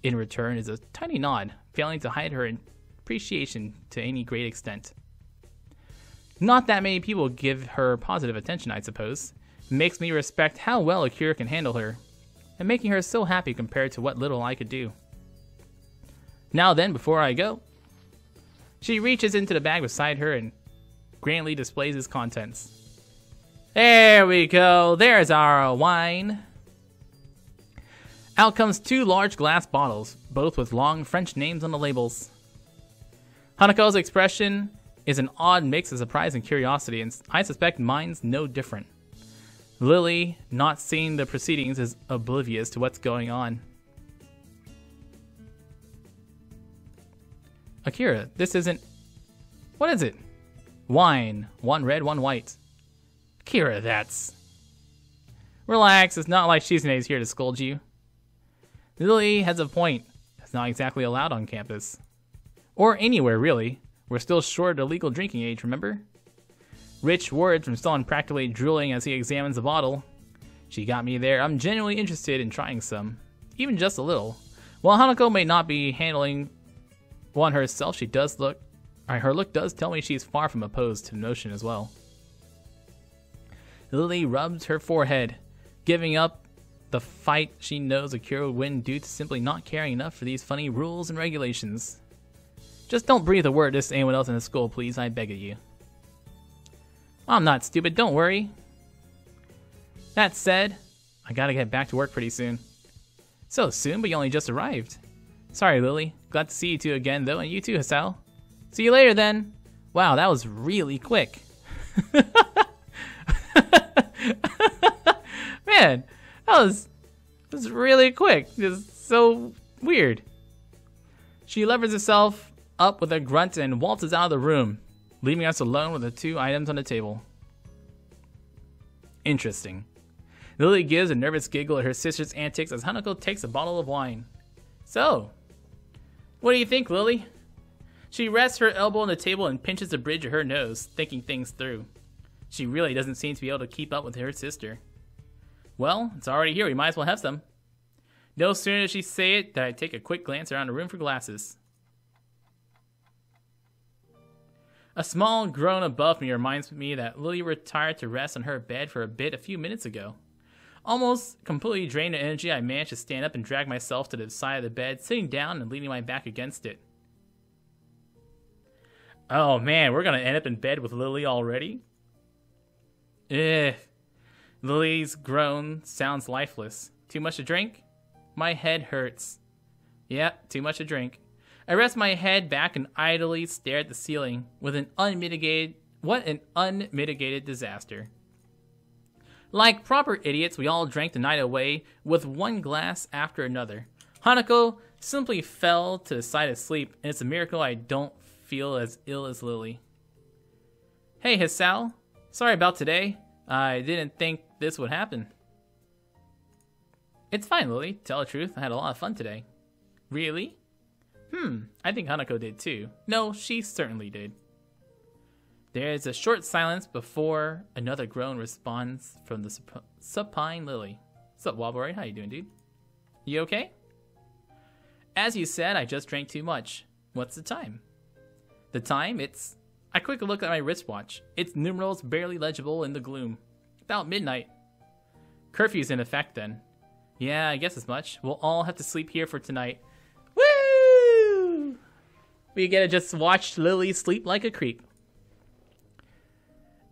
in return is a tiny nod, failing to hide her appreciation to any great extent. Not that many people give her positive attention, I suppose. It makes me respect how well Akira can handle her, and making her so happy compared to what little I could do. Now then, before I go, she reaches into the bag beside her and grandly displays its contents. There we go, there's our wine. Out comes 2 large glass bottles, both with long French names on the labels. Hanako's expression is an odd mix of surprise and curiosity, and I suspect mine's no different. Lily, not seeing the proceedings, is oblivious to what's going on. Akira, this isn't... What is it? Wine. 1 red, 1 white. Akira, that's... Relax, it's not like Shizune's here to scold you. Lily has a point. It's not exactly allowed on campus. Or anywhere, really. We're still short of legal drinking age, remember? Rich words from Stalin practically drooling as he examines the bottle. She got me there. I'm genuinely interested in trying some. Even just a little. While Hanako may not be handling one herself, her look does tell me she's far from opposed to the notion as well. Lily rubs her forehead, giving up the fight she knows Akira would win due to simply not caring enough for these funny rules and regulations. Just don't breathe a word to anyone else in the school, please, I beg of you. I'm not stupid, don't worry. That said, I gotta get back to work pretty soon. So soon, but you only just arrived. Sorry, Lily. Glad to see you two again, though, and you too, Hasao. See you later, then. Wow, that was really quick. Man, that was really quick. Just so weird. She levers herself up with a grunt and waltzes out of the room, leaving us alone with the 2 items on the table. Interesting. Lily gives a nervous giggle at her sister's antics as Hanako takes a bottle of wine. So, what do you think, Lily? She rests her elbow on the table and pinches the bridge of her nose, thinking things through. She really doesn't seem to be able to keep up with her sister. Well, it's already here. We might as well have some. No sooner does she say it than I take a quick glance around the room for glasses. A small groan above me reminds me that Lily retired to rest on her bed for a bit a few minutes ago. Almost completely drained of energy, I managed to stand up and drag myself to the side of the bed, sitting down and leaning my back against it. Oh man, we're gonna end up in bed with Lily already? Lily's groan sounds lifeless. Too much to drink? My head hurts. Yeah, too much to drink. I rest my head back and idly stare at the ceiling with an unmitigated disaster. Like proper idiots, we all drank the night away with one glass after another. Hanako simply fell to the side asleep, and it's a miracle I don't feel as ill as Lily. Hey, Hisao. Sorry about today. I didn't think this would happen. It's fine, Lily. Tell the truth, I had a lot of fun today. Really? I think Hanako did too. No, she certainly did. There's a short silence before another groan responds from the supine Lily. What's up, Wobbleroid? How you doing, dude? You okay? As you said, I just drank too much. What's the time? The time? I quickly looked at my wristwatch. Its numerals barely legible in the gloom. About midnight. Curfew's in effect then. Yeah, I guess as much. We'll all have to sleep here for tonight. Woo! We get to just watch Lily sleep like a creep.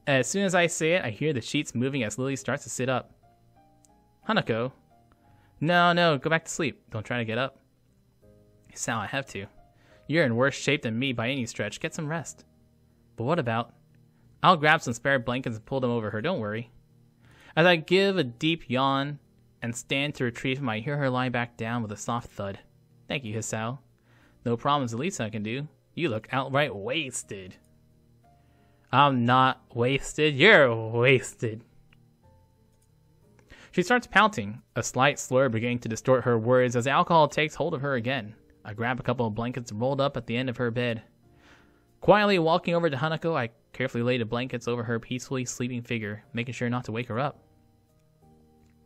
As soon as I say it, I hear the sheets moving as Lily starts to sit up. Hanako. No, go back to sleep. Don't try to get up. Sal, I have to. You're in worse shape than me by any stretch. Get some rest. But what about? I'll grab some spare blankets and pull them over her, don't worry. As I give a deep yawn and stand to retrieve him, I hear her lie back down with a soft thud. Thank you, Hisao. No problems, the least I can do. You look outright wasted. I'm not wasted. You're wasted. She starts pouting, a slight slur beginning to distort her words as alcohol takes hold of her again. I grab a couple of blankets rolled up at the end of her bed. Quietly walking over to Hanako, I carefully lay the blankets over her peacefully sleeping figure, making sure not to wake her up.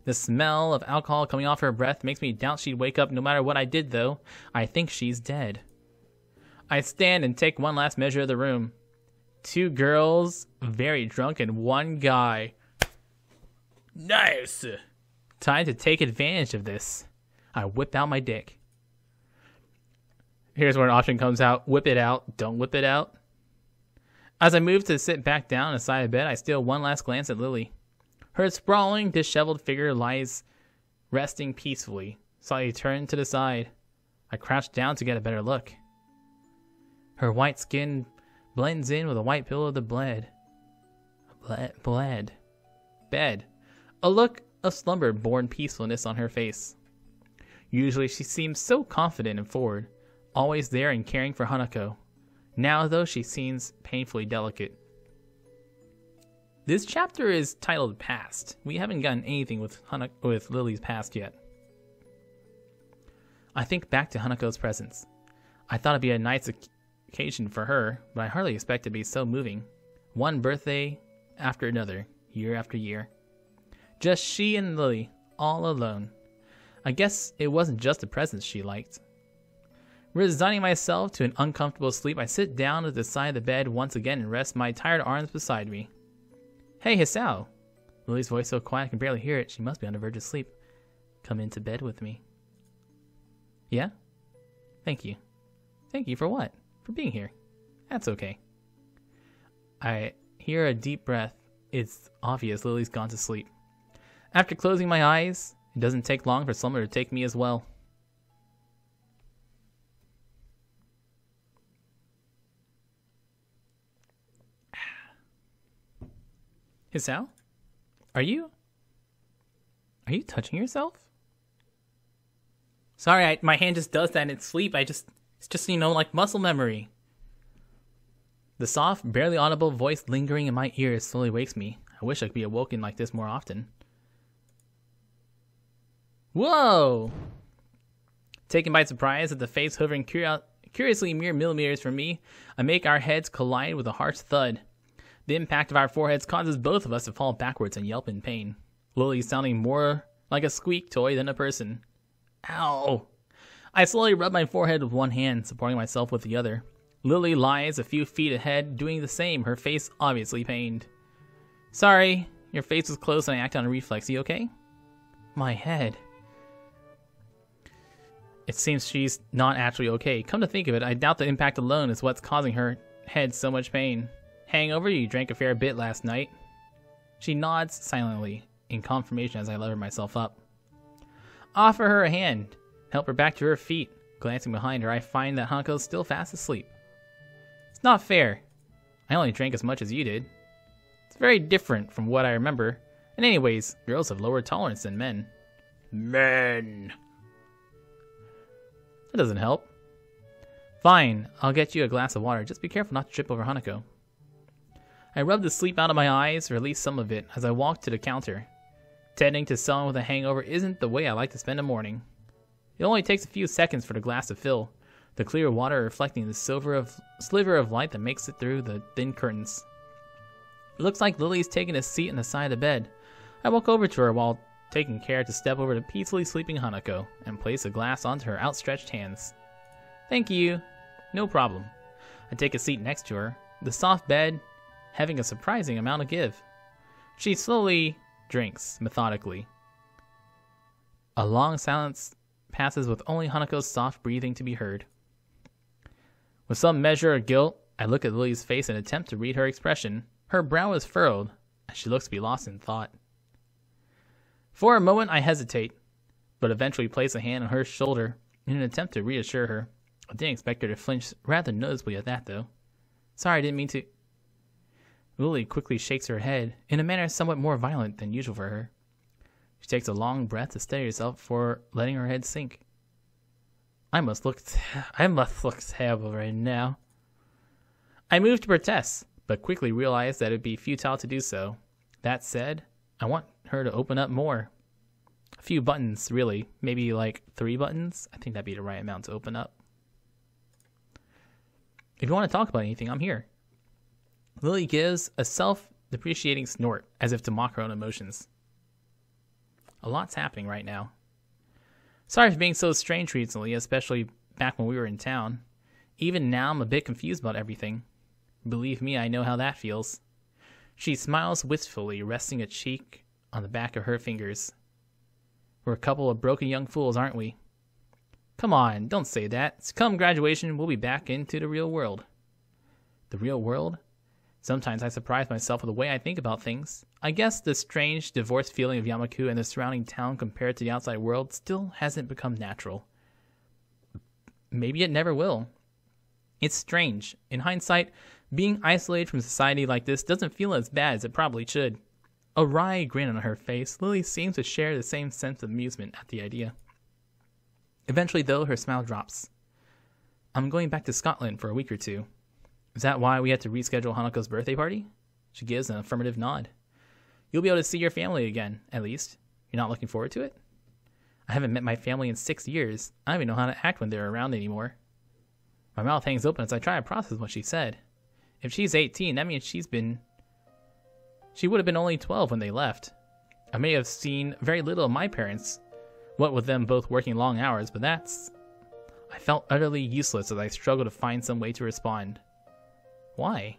The smell of alcohol coming off her breath makes me doubt she'd wake up no matter what I did, though. I think she's dead. I stand and take one last measure of the room. 2 girls, very drunk, and 1 guy. Nice! Time to take advantage of this. I whip out my dick. Here's where an option comes out. Whip it out. Don't whip it out. As I move to sit back down on the side of the bed, I steal one last glance at Lily. Her sprawling, disheveled figure lies resting peacefully, slightly turned to the side. I crouch down to get a better look. Her white skin blends in with the white pillow of the bed. A look of slumber-born peacefulness on her face. Usually she seems so confident and forward, always there and caring for Hanako. Now, though, she seems painfully delicate. This chapter is titled Past. We haven't gotten anything with Lily's past yet. I think back to Hanako's presence. I thought it'd be a nice occasion for her, but I hardly expected it to be so moving. One birthday after another, year after year. Just she and Lily, all alone. I guess it wasn't just the presents she liked. Resigning myself to an uncomfortable sleep, I sit down at the side of the bed once again and rest my tired arms beside me. Hey, Hisao. Lily's voice so quiet I can barely hear it. She must be on the verge of sleep. Come into bed with me. Yeah? Thank you. Thank you for what? For being here. That's okay. I hear a deep breath. It's obvious Lily's gone to sleep. After closing my eyes, it doesn't take long for slumber to take me as well. Hisao? Are you touching yourself? Sorry, my hand just does that in its sleep. It's just, like muscle memory. The soft, barely audible voice lingering in my ears slowly wakes me. I wish I could be awoken like this more often. Whoa! Taken by surprise at the face hovering curiously mere millimeters from me, I make our heads collide with a harsh thud. The impact of our foreheads causes both of us to fall backwards and yelp in pain. Lily sounding more like a squeak toy than a person. Ow! I slowly rub my forehead with one hand, supporting myself with the other. Lily lies a few feet ahead, doing the same, her face obviously pained. Sorry, your face was closed and I acted on a reflex. You okay? My head. It seems she's not actually okay. Come to think of it, I doubt the impact alone is what's causing her head so much pain. Hangover? You drank a fair bit last night. She nods silently, in confirmation as I lever myself up. Offer her a hand. Help her back to her feet. Glancing behind her, I find that Hanako's still fast asleep. It's not fair. I only drank as much as you did. It's very different from what I remember. And anyways, girls have lower tolerance than men. Men! That doesn't help. Fine, I'll get you a glass of water. Just be careful not to trip over Hanako. I rub the sleep out of my eyes, or at least some of it, as I walk to the counter. Tending to someone with a hangover isn't the way I like to spend a morning. It only takes a few seconds for the glass to fill, the clear water reflecting the sliver of light that makes it through the thin curtains. It looks like Lily's taking a seat on the side of the bed. I walk over to her while taking care to step over to peacefully sleeping Hanako and place a glass onto her outstretched hands. Thank you. No problem. I take a seat next to her, the soft bed having a surprising amount of give. She slowly drinks, methodically. A long silence passes with only Hanako's soft breathing to be heard. With some measure of guilt, I look at Lily's face and attempt to read her expression. Her brow is furrowed, and she looks to be lost in thought. For a moment I hesitate, but eventually place a hand on her shoulder in an attempt to reassure her. I didn't expect her to flinch rather noticeably at that, though. Sorry, I didn't mean to... Lily quickly shakes her head, in a manner somewhat more violent than usual for her. She takes a long breath to steady herself before letting her head sink. I must look terrible right now. I move to protest, but quickly realize that it'd be futile to do so. That said, I want her to open up more. A few buttons, really. Maybe like 3 buttons. I think that'd be the right amount to open up. If you want to talk about anything, I'm here. Lily gives a self-depreciating snort, as if to mock her own emotions. A lot's happening right now. Sorry for being so strange recently, especially back when we were in town. Even now, I'm a bit confused about everything. Believe me, I know how that feels. She smiles wistfully, resting a cheek on the back of her fingers. We're a couple of broken young fools, aren't we? Come on, don't say that. Come graduation, we'll be back into the real world. The real world? Sometimes I surprise myself with the way I think about things. I guess the strange, divorced feeling of Yamaku and the surrounding town compared to the outside world still hasn't become natural. Maybe it never will. It's strange. In hindsight, being isolated from society like this doesn't feel as bad as it probably should. A wry grin on her face, Lily seems to share the same sense of amusement at the idea. Eventually, though, her smile drops. I'm going back to Scotland for a week or two. Is that why we had to reschedule Hanako's birthday party? She gives an affirmative nod. You'll be able to see your family again, at least. You're not looking forward to it? I haven't met my family in 6 years. I don't even know how to act when they're around anymore. My mouth hangs open as I try to process what she said. If she's 18, that means she would have been only 12 when they left. I may have seen very little of my parents, what with them both working long hours, but I felt utterly useless as I struggled to find some way to respond. Why?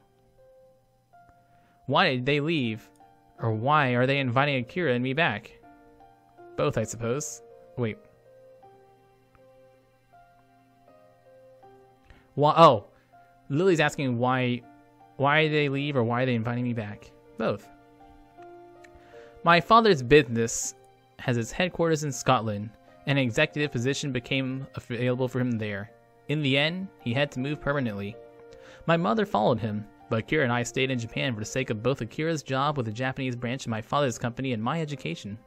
Why did they leave? Or why are they inviting Akira and me back? Both, I suppose. Wait. Why? Oh, Lily's asking why they leave or why are they inviting me back? Both. My father's business has its headquarters in Scotland, and an executive position became available for him there. In the end, he had to move permanently. My mother followed him, but Akira and I stayed in Japan for the sake of both Akira's job with the Japanese branch of my father's company and my education.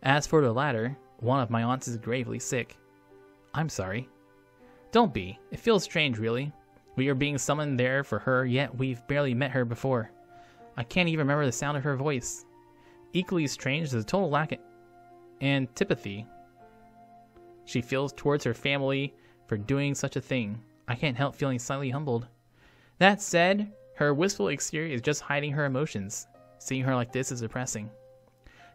As for the latter, one of my aunts is gravely sick. I'm sorry. Don't be. It feels strange, really. We are being summoned there for her, yet we've barely met her before. I can't even remember the sound of her voice. Equally strange is a total lack of antipathy she feels towards her family for doing such a thing. I can't help feeling slightly humbled. That said, her wistful exterior is just hiding her emotions. Seeing her like this is depressing.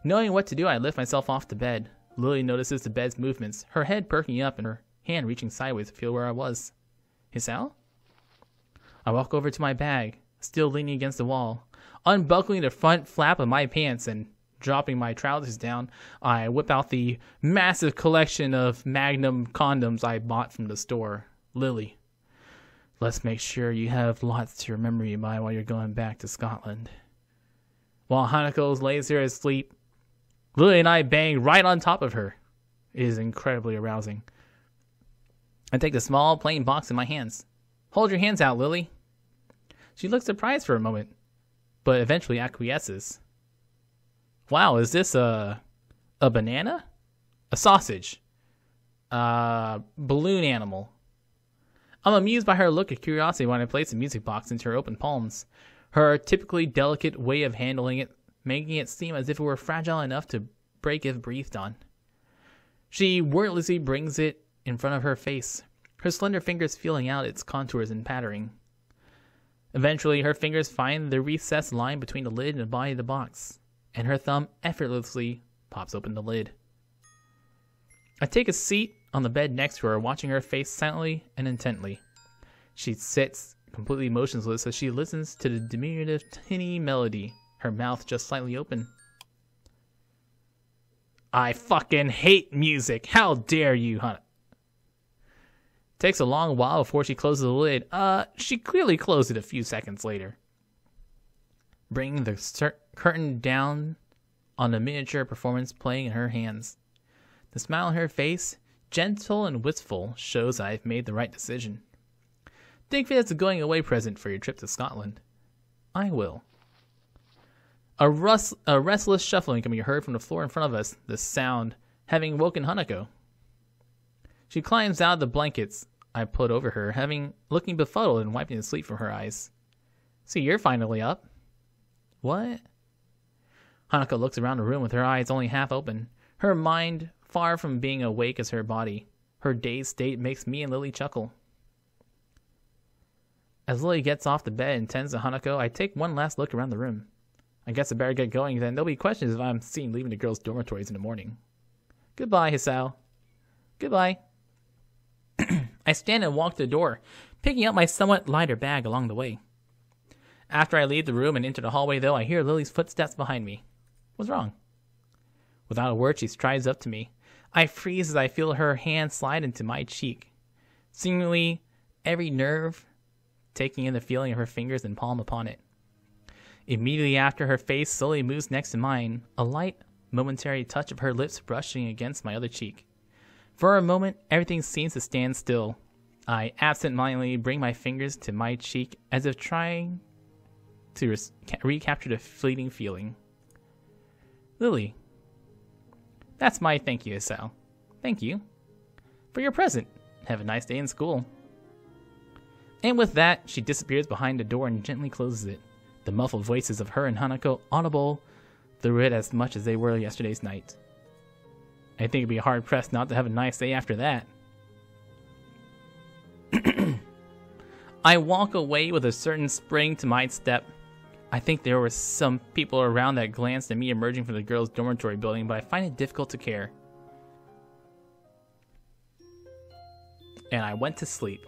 Knowing what to do, I lift myself off the bed. Lily notices the bed's movements, her head perking up and her hand reaching sideways to feel where I was. Hisao? I walk over to my bag, still leaning against the wall. Unbuckling the front flap of my pants and dropping my trousers down, I whip out the massive collection of Magnum condoms I bought from the store. Lily, let's make sure you have lots to remember me by while you're going back to Scotland. While Hanako lays there asleep, Lily and I bang right on top of her. It is incredibly arousing. I take the small, plain box in my hands. Hold your hands out, Lily. She looks surprised for a moment, but eventually acquiesces. Wow, is this a banana? A sausage? A balloon animal? I'm amused by her look of curiosity when I place the music box into her open palms. Her typically delicate way of handling it, making it seem as if it were fragile enough to break if breathed on. She wordlessly brings it in front of her face, her slender fingers feeling out its contours and patterning. Eventually, her fingers find the recessed line between the lid and the body of the box, and her thumb effortlessly pops open the lid. I take a seat on the bed next to her, watching her face silently and intently. She sits completely motionless as she listens to the diminutive tinny melody, her mouth just slightly open. I fucking hate music. How dare you, Hana? Takes a long while before she closes the lid. She clearly closed it a few seconds later. Bringing the curtain down on the miniature performance playing in her hands. The smile on her face, gentle and wistful, shows I've made the right decision. Think of it as a going away present for your trip to Scotland. I will. A restless shuffling can be heard from the floor in front of us, the sound having woken Hanako. She climbs out of the blankets I put over her, looking befuddled and wiping the sleep from her eyes. So you're finally up. What? Hanako looks around the room with her eyes only half open, her mind far from being awake as her body. Her dazed state makes me and Lily chuckle. As Lily gets off the bed and tends to Hanako, I take one last look around the room. I guess I better get going, then there'll be questions if I'm seen leaving the girls' dormitories in the morning. Goodbye, Hisao. Goodbye. I stand and walk to the door, picking up my somewhat lighter bag along the way. After I leave the room and enter the hallway, though, I hear Lily's footsteps behind me. What's wrong? Without a word, she strides up to me. I freeze as I feel her hand slide into my cheek. Seemingly, every nerve taking in the feeling of her fingers and palm upon it. Immediately after, her face slowly moves next to mine, a light, momentary touch of her lips brushing against my other cheek. For a moment, everything seems to stand still. I absent-mindedly bring my fingers to my cheek as if trying to recapture the fleeting feeling. Lily. That's my thank you, Hisao. Thank you. For your present. Have a nice day in school. And with that, she disappears behind the door and gently closes it. The muffled voices of her and Hanako audible through it as much as they were yesterday's night. I think it'd be hard-pressed not to have a nice day after that. I walk away with a certain spring to my step. I think there were some people around that glanced at me emerging from the girls' dormitory building, but I find it difficult to care. And I went to sleep.